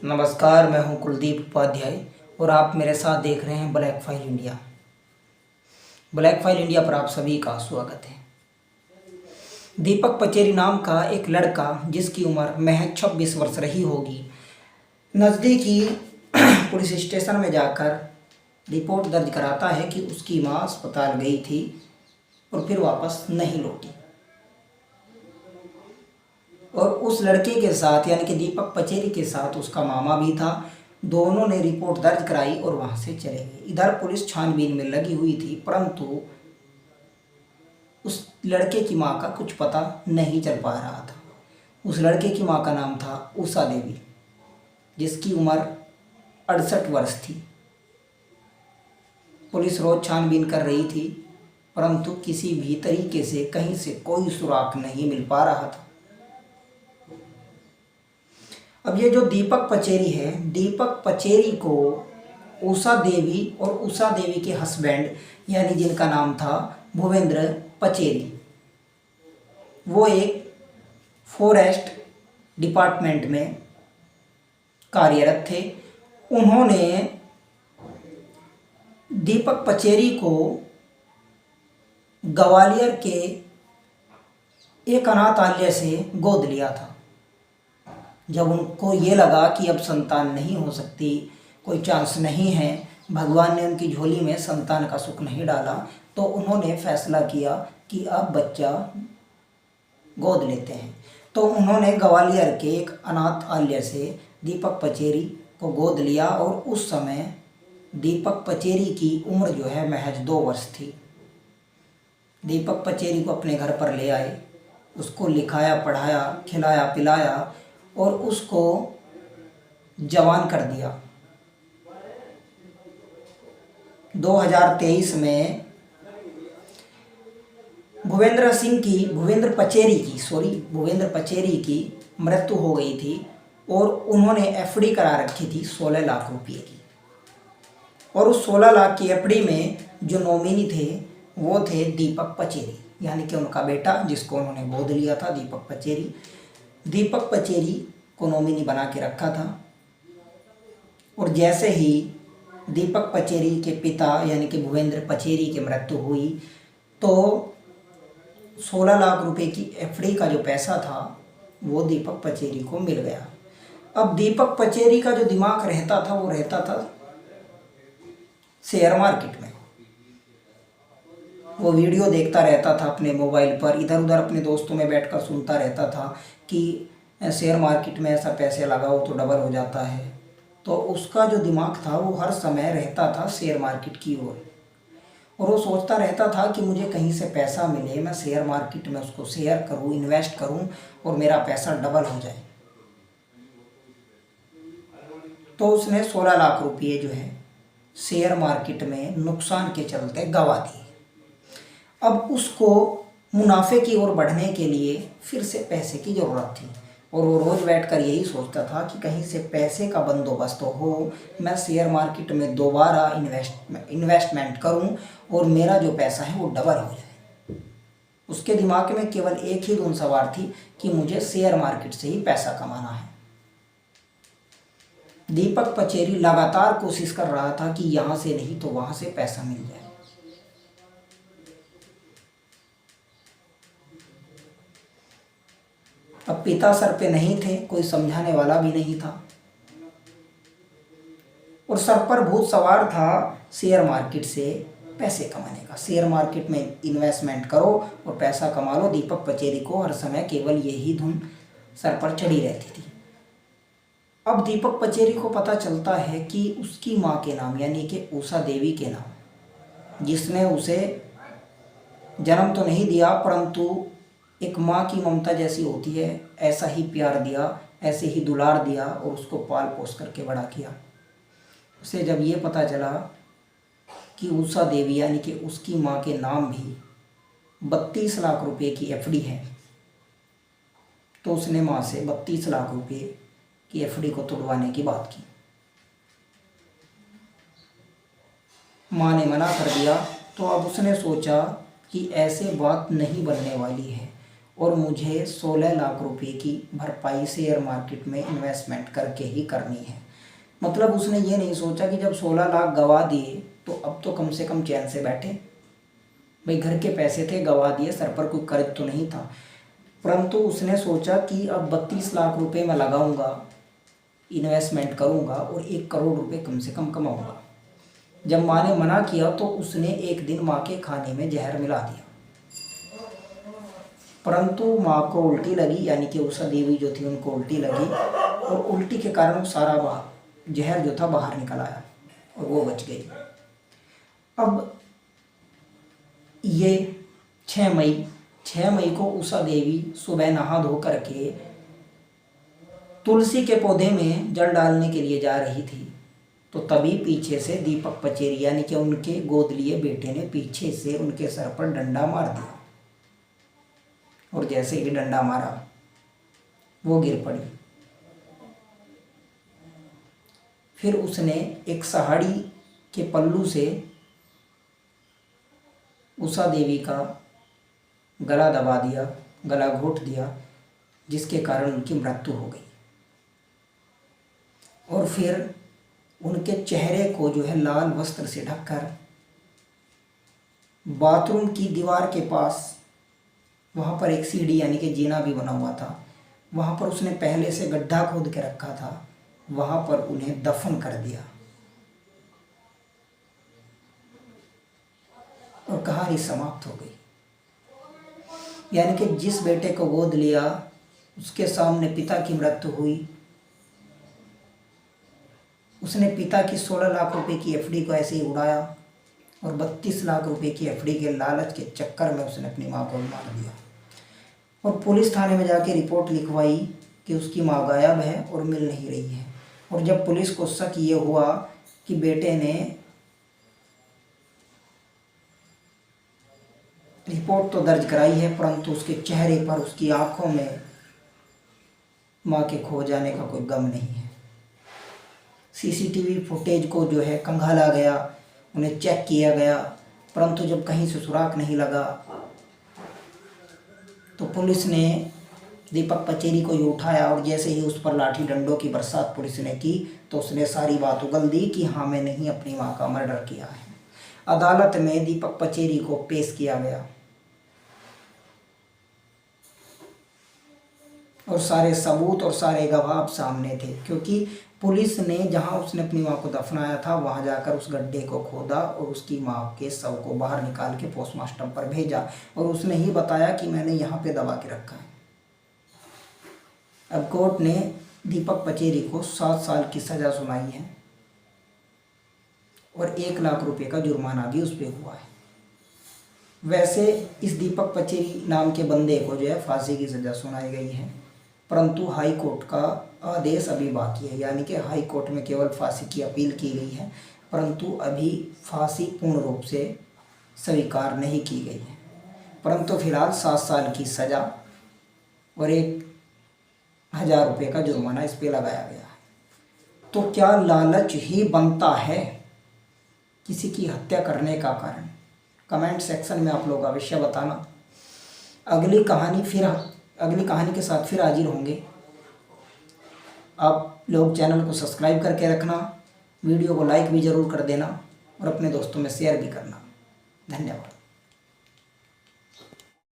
नमस्कार, मैं हूं कुलदीप उपाध्याय और आप मेरे साथ देख रहे हैं black file India. Black file India पर आप सभी का स्वागत है। दीपक पचेरी नाम का एक लड़का जिसकी उम्र महज 26 वर्ष रही होगी, नज़दीकी पुलिस स्टेशन में जाकर रिपोर्ट दर्ज कराता है कि उसकी मां अस्पताल गई थी और फिर वापस नहीं लौटी। और उस लड़के के साथ यानी कि दीपक पचेरी के साथ उसका मामा भी था। दोनों ने रिपोर्ट दर्ज कराई और वहां से चले गए। इधर पुलिस छानबीन में लगी हुई थी, परंतु उस लड़के की मां का कुछ पता नहीं चल पा रहा था। उस लड़के की मां का नाम था उषा देवी, जिसकी उम्र 68 वर्ष थी। पुलिस रोज छानबीन कर रही थी, परंतु किसी भी तरीके से कहीं से कोई सुराग नहीं मिल पा रहा था। अब ये जो दीपक पचेरी है, दीपक पचेरी को उषा देवी और उषा देवी के हस्बैंड यानी जिनका नाम था भूपेंद्र पचेरी, वो एक फॉरेस्ट डिपार्टमेंट में कार्यरत थे। उन्होंने दीपक पचेरी को ग्वालियर के एक अनाथालय से गोद लिया था। जब उनको ये लगा कि अब संतान नहीं हो सकती, कोई चांस नहीं है, भगवान ने उनकी झोली में संतान का सुख नहीं डाला, तो उन्होंने फैसला किया कि अब बच्चा गोद लेते हैं। तो उन्होंने ग्वालियर के एक अनाथालय से दीपक पचेरी को गोद लिया और उस समय दीपक पचेरी की उम्र जो है महज 2 वर्ष थी। दीपक पचेरी को अपने घर पर ले आए, उसको लिखाया, पढ़ाया, खिलाया, पिलाया और उसको जवान कर दिया। 2023 में भूपेंद्र पचेरी की मृत्यु हो गई थी और उन्होंने एफडी करा रखी थी 16 लाख रुपये की। और उस 16 लाख की एफडी में जो नॉमिनी थे वो थे दीपक पचेरी, यानी कि उनका बेटा जिसको उन्होंने गोद लिया था, दीपक पचेरी। दीपक पचेरी को नॉमिनी बना के रखा था। और जैसे ही दीपक पचेरी के पिता यानी कि भूपेंद्र पचेरी की मृत्यु हुई तो 16 लाख रुपए की एफडी का जो पैसा था वो दीपक पचेरी को मिल गया। अब दीपक पचेरी का जो दिमाग रहता था वो रहता था शेयर मार्केट में। वो वीडियो देखता रहता था अपने मोबाइल पर, इधर उधर अपने दोस्तों में बैठकर सुनता रहता था कि शेयर मार्केट में ऐसा पैसे लगाओ तो डबल हो जाता है। तो उसका जो दिमाग था वो हर समय रहता था शेयर मार्केट की ओर, और वो सोचता रहता था कि मुझे कहीं से पैसा मिले, मैं शेयर मार्केट में उसको शेयर करूं, इन्वेस्ट करूं और मेरा पैसा डबल हो जाए। तो उसने 16 लाख रुपये जो है शेयर मार्केट में नुकसान के चलते गंवा दिए। अब उसको मुनाफे की ओर बढ़ने के लिए फिर से पैसे की ज़रूरत थी और वो रोज़ बैठकर यही सोचता था कि कहीं से पैसे का बंदोबस्त हो, मैं शेयर मार्केट में दोबारा इन्वेस्टमेंट करूं और मेरा जो पैसा है वो डबल हो जाए। उसके दिमाग में केवल एक ही धुन सवार थी कि मुझे शेयर मार्केट से ही पैसा कमाना है। दीपक पचेरी लगातार कोशिश कर रहा था कि यहाँ से नहीं तो वहाँ से पैसा मिल जाए। अब पिता सर पे नहीं थे, कोई समझाने वाला भी नहीं था और सर पर भूत सवार था शेयर मार्केट से पैसे कमाने का। शेयर मार्केट में इन्वेस्टमेंट करो और पैसा कमा लो। दीपक पचेरी को हर समय केवल यही धुन सर पर चढ़ी रहती थी। अब दीपक पचेरी को पता चलता है कि उसकी माँ के नाम यानी कि उषा देवी के नाम, जिसने उसे जन्म तो नहीं दिया परंतु एक माँ की ममता जैसी होती है ऐसा ही प्यार दिया, ऐसे ही दुलार दिया और उसको पाल पोस करके बड़ा किया। उसे जब ये पता चला कि उषा देवी यानी कि उसकी माँ के नाम भी 32 लाख रुपए की एफडी है, तो उसने माँ से 32 लाख रुपए की एफडी को तोड़वाने की बात की। माँ ने मना कर दिया। तो अब उसने सोचा कि ऐसे बात नहीं बनने वाली है और मुझे 16 लाख रुपए की भरपाई शेयर मार्केट में इन्वेस्टमेंट करके ही करनी है। मतलब उसने ये नहीं सोचा कि जब 16 लाख गवा दिए तो अब तो कम से कम चैन से बैठे, भाई घर के पैसे थे गवा दिए, सर पर कोई कर्ज तो नहीं था, परंतु उसने सोचा कि अब 32 लाख रुपए मैं लगाऊंगा, इन्वेस्टमेंट करूंगा और 1 करोड़ रुपए कम से कम कमाऊंगा। जब माँ ने मना किया तो उसने एक दिन माँ के खाने में जहर मिला दिया, परंतु माँ को उल्टी लगी, यानी कि उषा देवी जो थी उनको उल्टी लगी और उल्टी के कारण वो सारा जहर जो था बाहर निकल आया और वो बच गई। अब ये 6 मई को उषा देवी सुबह नहा धो करके तुलसी के पौधे में जल डालने के लिए जा रही थी, तो तभी पीछे से दीपक पचेरी यानी कि उनके गोद लिए बेटे ने पीछे से उनके सर पर डंडा मार दिया और जैसे ही डंडा मारा वो गिर पड़ी। फिर उसने एक साड़ी के पल्लू से उषा देवी का गला दबा दिया, गला घोट दिया, जिसके कारण उनकी मृत्यु हो गई। और फिर उनके चेहरे को जो है लाल वस्त्र से ढककर बाथरूम की दीवार के पास, वहाँ पर एक सीढ़ी यानी कि जीना भी बना हुआ था, वहाँ पर उसने पहले से गड्ढा खोद के रखा था, वहाँ पर उन्हें दफन कर दिया और कहानी समाप्त हो गई। यानी कि जिस बेटे को गोद लिया उसके सामने पिता की मृत्यु हुई, उसने पिता की 16 लाख रुपए की एफडी को ऐसे ही उड़ाया और 32 लाख रुपए की एफडी के लालच के चक्कर में उसने अपनी माँ को मार दिया और पुलिस थाने में जाके रिपोर्ट लिखवाई कि उसकी माँ गायब है और मिल नहीं रही है। और जब पुलिस को शक ये हुआ कि बेटे ने रिपोर्ट तो दर्ज कराई है परंतु उसके चेहरे पर, उसकी आंखों में माँ के खो जाने का कोई गम नहीं है। सीसीटीवी फुटेज को जो है खंगाला गया, उन्हें चेक किया गया, परंतु जब कहीं से सुराग नहीं लगा तो पुलिस ने दीपक पचेरी को ही उठाया और जैसे ही उस पर लाठी डंडों की बरसात पुलिस ने की तो उसने सारी बात उगल दी कि हाँ मैंने ही अपनी माँ का मर्डर किया है। अदालत में दीपक पचेरी को पेश किया गया और सारे सबूत और सारे गवाह सामने थे, क्योंकि पुलिस ने जहां उसने अपनी माँ को दफनाया था वहां जाकर उस गड्ढे को खोदा और उसकी माँ के शव को बाहर निकाल के पोस्टमार्टम पर भेजा और उसने ही बताया कि मैंने यहाँ पे दबा के रखा है। अब कोर्ट ने दीपक पचेरी को 7 साल की सज़ा सुनाई है और 1 लाख रुपए का जुर्माना भी उस पर हुआ है। वैसे इस दीपक पचेरी नाम के बंदे को जो है फांसी की सज़ा सुनाई गई है, परंतु हाई कोर्ट का आदेश अभी बाकी है, यानी कि हाई कोर्ट में केवल फांसी की अपील की गई है, परंतु अभी फांसी पूर्ण रूप से स्वीकार नहीं की गई है। परंतु फिलहाल 7 साल की सज़ा और 1,000 रुपये का जुर्माना इस पे लगाया गया है। तो क्या लालच ही बनता है किसी की हत्या करने का कारण? कमेंट सेक्शन में आप लोग अवश्य बताना। अगली कहानी के साथ फिर हाजिर होंगे। आप लोग चैनल को सब्सक्राइब करके रखना, वीडियो को लाइक भी ज़रूर कर देना और अपने दोस्तों में शेयर भी करना। धन्यवाद।